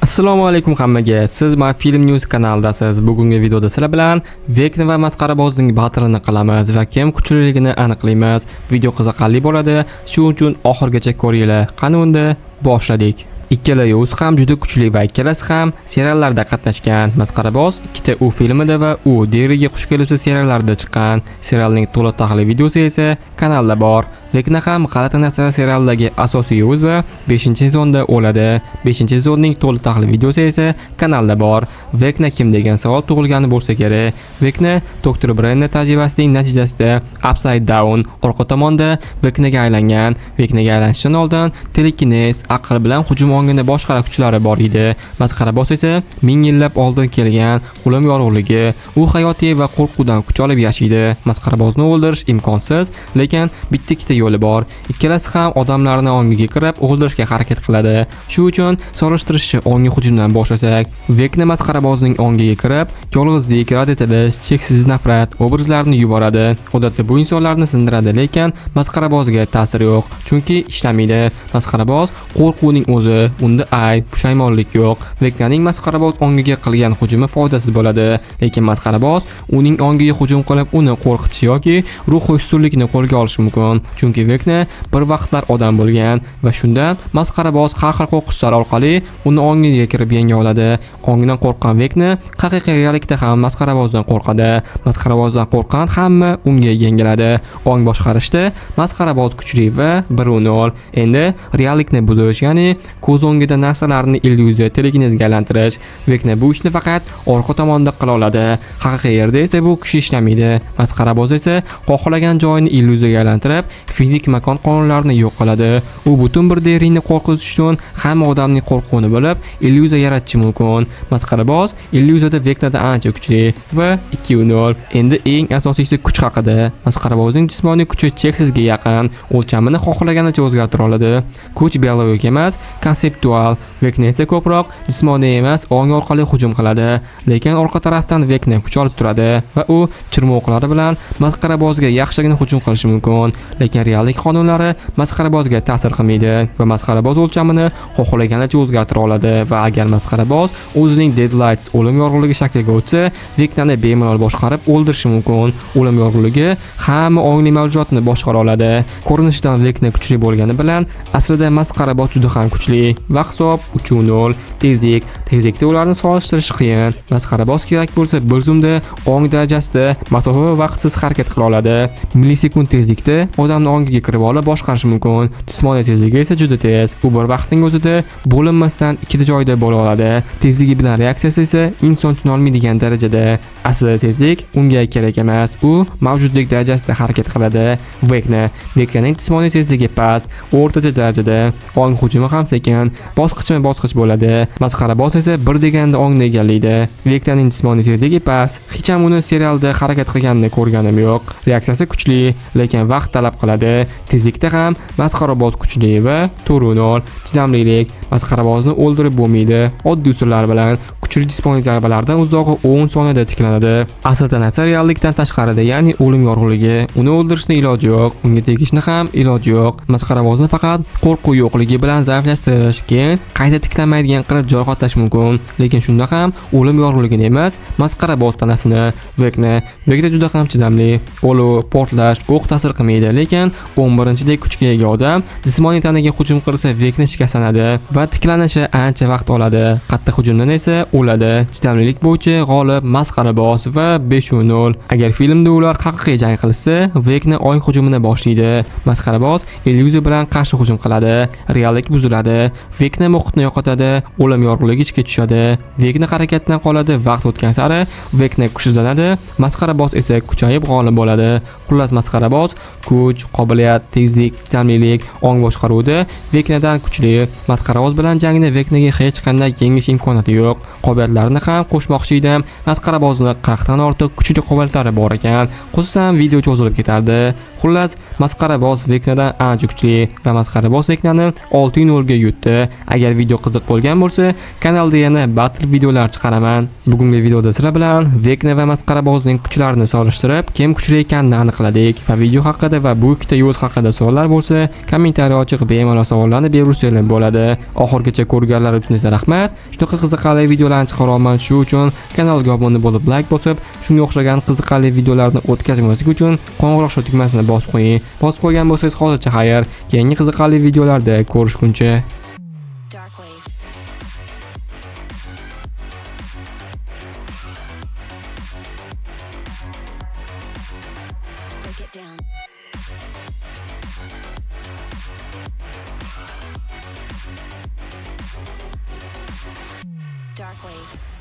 Assalomu alaykum hammaga. Siz My Film News kanalidasiz. Bugungi videoda sizlar bilan Vekna va masxarabozning battleini qilamiz va kim kuchliligini aniqlaymiz. Video qiziqarli bo'ladi. Shuning uchun oxirgacha ko'ringlar. Qani unda boshladik. Ikkala yuz ham juda kuchli va ikkalasi ham seriallarda qatnashgan. Masxaraboz ikkita U filmida va U deriga xush kelibsiz seriallarda chiqqan. Serialning to'liq tahlil videosi esa kanalda bor. Vekna ham G'alati narsalar serialidagi asosiy yuz va 5-sezonda o'ladi. 5-sezonning to'liq tahlil videosi esa kanalda bor. Vekna kim degan savol tug'ilgani bo'lsa kerak. Vekna Dr. Brenner tajribasining natijasida Upside Down orqa tomonda Veknaga aylangan. Veknaga aylanishdan oldin telekinez, aql bilan hujum ongida boshqa kuchlari bor edi. Masxaraboz esa 1000 yillab oldin kelgan o'lim yorug'ligi. U hayotiy va qo'rquvdan kuch olib yashaydi. Masxarabozni o'ldirish imkonsiz, lekin bitta yo'li bor. Ikkalasi ham odamlarni ongiga kirib o'ldirishga harakat qiladi. Shu uchun solishtirishni ongi hujumdan boshlasak, Vekna masxarabozning ongiga kirib, yolg'izlik, rad etilish, cheksiz nafrat obrazlarini yuboradi. Odatda bu insonlarni sindiradi, lekin masxarabozga ta'siri yo'q, chunki ishlamaydi. Masxaraboz qo'rquvning o'zi, unda ayb, pushaymonlik yo'q. Veknaning masxaraboz ongiga qilgan hujumi foydasiz bo'ladi, lekin masxaraboz uning ongiga hujum qilib, uni qo'rqitish yoki ruhiy ustunlikni qo'lga olishi mumkin. Chunki Vekna bir vaqtlar odam bo'lgan va shundan masxaraboz har xil qo'rqinchlar orqali uni ongiga kirib yenga oladi. Ongidan qo'rqqan Vekna haqiqiy reallikda ham masxarabozdan qo'rqadi. Masxarabozdan qo'rqqan hamma unga yengiladi. Ong boshqarishda masxaraboz kuchli va 1-0. Endi reallikni buzish, ya'ni ko'z o'ngida narsalarni illyuziya telekinezga aylantirish. Vekna bu ishni faqat orqa tomonda qila oladi. Haqiqiy yerda esa bu kishi ishlamaydi. Masxaraboz esa xohlagan joyini illyuziyaga aylantirib, fizik makon qonunlarini yo'q qiladi. U butun bir deringni qo'rqitish uchun hamma odamning qo'rquvini bilib, illyuziya yaratishi mumkin. Masxaraboz illyuziyada Veknada ancha kuchli va 2-0. Endi eng asosiysi kuch haqida. Masxarabozning jismoniy kuchi cheksizga yaqin, o'lchamini xohlaganicha o'zgartira oladi. Kuch biologik emas, konseptual. Vekna esa ko'proq jismoniy emas, ong orqali hujum qiladi. Lekin orqa tarafdan Vekna kuch olib turadi va u chirmoqlari bilan masxarabozga yaxshigina hujum qilishi mumkin. Lekin reallik qonunlari masxarabozga ta'sir qilmaydi va masxaraboz o'lchamini xohlaganicha o'zgartira oladi va agar masxaraboz o'zining Deadlights o'lim yorug'ligi shakliga o'tsa, Veknani bemalol boshqarib o'ldirishi mumkin. O'lim yorug'ligi hamma ongli mavjudotni boshqara oladi. Ko'rinishdan Vekna kuchli bo'lgani bilan aslida masxaraboz juda ham kuchli. Va hisob 3-0. Tezlikda ularni solishtirish qiyin. Masxaraboz kerak bo'lsa bir zumda ong darajasida masofa va vaqtsiz harakat qila oladi. Millisekund tezlikda odamni ongiga kirib olib boshqarish mumkin. Jismoniy tezligi esa juda tez. U bir vaqtning o'zida bo'linmasdan ikkita joyda bo'la oladi. Tezligi bilan reaksiyasi esa inson tushunolmaydigan darajada. Aslida tezlik unga kerak emas. U mavjudlik darajasida harakat qiladi. Veknaning jismoniy tezligi past, o'rtacha darajada. Ong hujumi ham sekin, bosqichma-bosqich bo'ladi. Masxaraboz esa bir deganda ongni egallaydi. Veknaning jismoniy tezligi past. Hech ham uni serialda harakat qilganini ko'rganim yo'q. Reaksiyasi kuchli, lekin vaqt talab qiladi. Tezlikda ham masxaraboz kuchli va 4-0. Chidamlilik. Masxarabozni o'ldirib bo'lmaydi. Oddiy usullar bilan kuchli jismoniy zarbalardan uzoqi 10 soniyada tiklanadi. Asl tanasi reallikdan tashqarida, ya'ni o'lim yorug'ligi. Uni o'ldirishni iloji yo'q, unga tegishni ham iloji yo'q. Masxarabozni faqat qo'rquv yo'qligi bilan zaiflashtirish, keyin qayta tiklanmaydigan qilib joyqotlash mumkin. Lekin shunda ham o'lim yorug'ligini emas, masxaraboz tanasini. Vekna juda ham chidamli. O'luv, portlash, o'q ta'sir qilmaydi, lekin 11-dek kuchga ega odam jismoniy tanaga hujum qilsa Vekna shikastlanadi va tiklanishi ancha vaqt oladi. Qattiq hujumdan esa o'ladi. Chidamlilik bo'yicha g'olib masxaraboz va 5-0. Agar filmda ular haqiqiy jang qilsa, Vekna ong hujumini boshlaydi. Masxaraboz illyuziya bilan qarshi hujum qiladi. Reallik buziladi. Vekna muhitni yo'qotadi, o'lim yorug'ligi ichga tushadi. Vekna harakatdan qoladi. Vaqt o'tgan sari Vekna kuchsizlanadi, masxaraboz esa kuchayib g'olib bo'ladi. Xullas masxaraboz kuch, qobiliyat, tezlik, chidamlilik, ong boshqaruvida Veknadan kuchli. Masxaraboz bilan jangda Veknaga hech qanday yengish imkoniyati yo'q. qobiliyatlarini ham qo'shmoqchi edim. Masqarabozni 40 dan ortiq kuchli qobiliyatlari bor ekan. Qo'shsam video cho'zilib ketardi. Xullas, masqaraboz Veknadan ancha kuchli va masqaraboz Veknani 6-0 ga yutdi. Agar video qiziq bo'lgan bo'lsa, kanalda yana battle videolar chiqaraman. Bugungi videoda sizlar bilan Vekna va masqarabozning kuchlarini solishtirib, kim kuchli ekanini aniqladik va video haqida va bu ikkita yo'l haqida savollar bo'lsa, kommentariy ochiq bemalol savollarni berursangiz bo'ladi. Oxirgacha ko'rganlar uchun esa rahmat. Shunaqa qiziqarli videolarni chiqaraman, shu uchun kanalga obuna bo'lib, like bosib, shunga o'xshagan qiziqarli videolarni o'tkazmaslik uchun qo'ng'iroq tugmasini bosib qo'ying. Bosib qo'ygan bo'lsangiz hozircha xayr. Keyingi qiziqarli videolarda ko'rishguncha. Darkwave. Break it down. Darkwave.